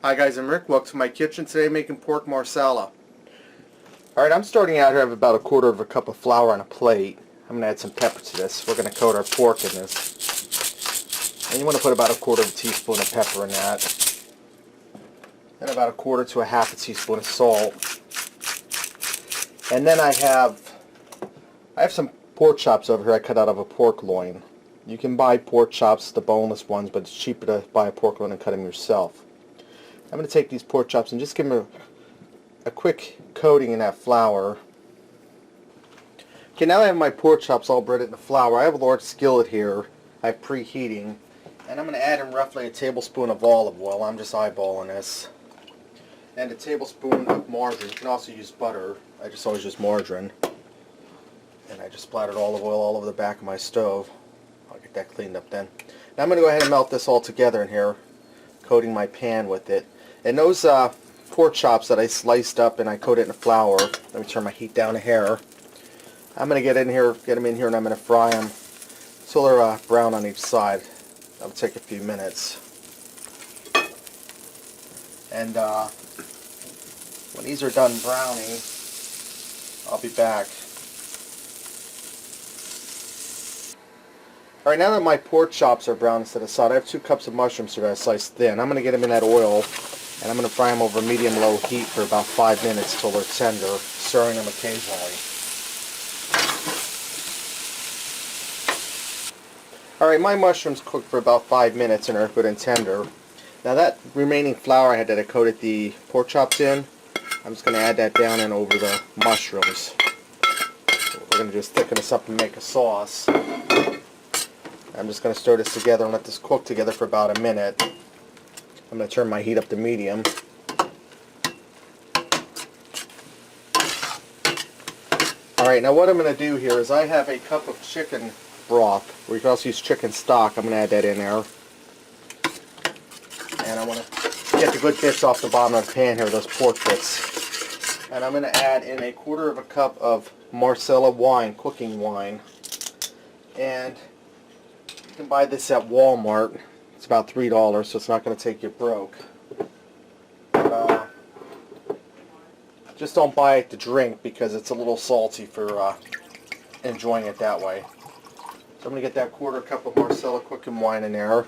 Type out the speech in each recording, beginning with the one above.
Hi guys, I'm Rick. Welcome to my kitchen. Today making pork marsala. Alright, I'm starting out here. I have about 1/4 of a cup of flour on a plate. I'm going to add some pepper to this. We're going to coat our pork in this. And you want to put about 1/4 teaspoon of pepper in that. And about 1/4 to 1/2 teaspoon of salt. And then I have some pork chops over here I cut out of a pork loin. You can buy pork chops, the boneless ones, but it's cheaper to buy a pork loin and cut them yourself. I'm going to take these pork chops and just give them a quick coating in that flour. Okay, now I have my pork chops all breaded in the flour. I have a large skillet here I have preheating, and I'm going to add in roughly a tablespoon of olive oil. I'm just eyeballing this. And a tablespoon of margarine. You can also use butter. I just always use margarine. And I just splattered olive oil all over the back of my stove. I'll get that cleaned up then. Now I'm going to go ahead and melt this all together in here, coating my pan with it. And those pork chops that I sliced up and I coated in the flour, let me turn my heat down a hair. I'm going to get them in here, and I'm going to fry them until they're brown on each side. That'll take a few minutes. And when these are done browning, I'll be back. Alright, now that my pork chops are brown instead of salt, I have 2 cups of mushrooms that I sliced thin. I'm going to get them in that oil, and I'm going to fry them over medium-low heat for about 5 minutes till they're tender, stirring them occasionally. Alright, my mushrooms cooked for about 5 minutes and are good and tender. Now that remaining flour I had that I coated the pork chops in, I'm just going to add that down and over the mushrooms. We're going to just thicken this up and make a sauce. I'm just going to stir this together and let this cook together for about a minute. I'm going to turn my heat up to medium. Alright, now what I'm going to do here is I have a cup of chicken broth, or you can also use chicken stock. I'm going to add that in there. And I want to get the good bits off the bottom of the pan here, those pork bits. And I'm going to add in 1/4 of a cup of Marsala wine, cooking wine. And you can buy this at Walmart. It's about $3, so it's not going to take you broke. Just don't buy it to drink because it's a little salty for enjoying it that way. So I'm going to get that 1/4 cup of Marsala cooking wine in there.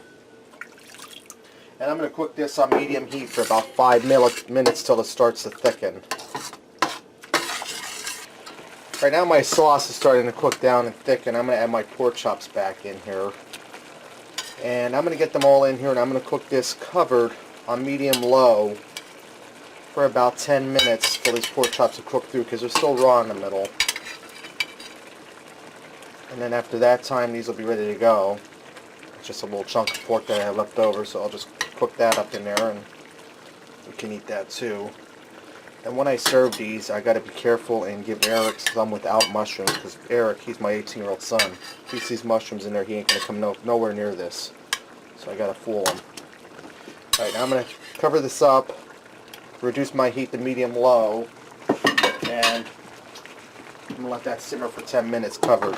And I'm going to cook this on medium heat for about 5 minutes till it starts to thicken. Right now my sauce is starting to cook down and thicken. I'm going to add my pork chops back in here. And I'm going to get them all in here, and I'm going to cook this covered on medium-low for about 10 minutes till these pork chops are cooked through, because they're still raw in the middle. And then after that time, these will be ready to go. It's just a little chunk of pork that I have left over, so I'll just cook that up in there, and we can eat that too. And when I serve these, I got to be careful and give Eric some without mushrooms, because Eric, he's my 18-year-old son. If he sees mushrooms in there, he ain't going to come nowhere near this. So I got to fool him. Alright, now I'm going to cover this up, reduce my heat to medium-low, and I'm going to let that simmer for 10 minutes covered.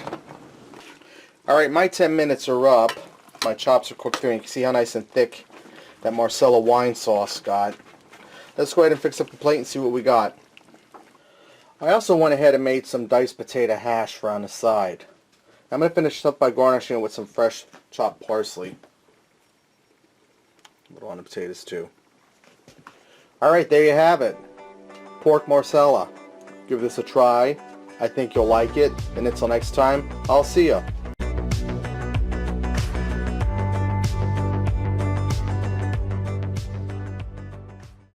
Alright, my 10 minutes are up. My chops are cooked through, and you can see how nice and thick that Marsala wine sauce got. Let's go ahead and fix up the plate and see what we got. I also went ahead and made some diced potato hash for on the side. I'm going to finish up by garnishing it with some fresh chopped parsley. A little on the potatoes too. Alright, there you have it. Pork marsala. Give this a try. I think you'll like it. And until next time, I'll see ya.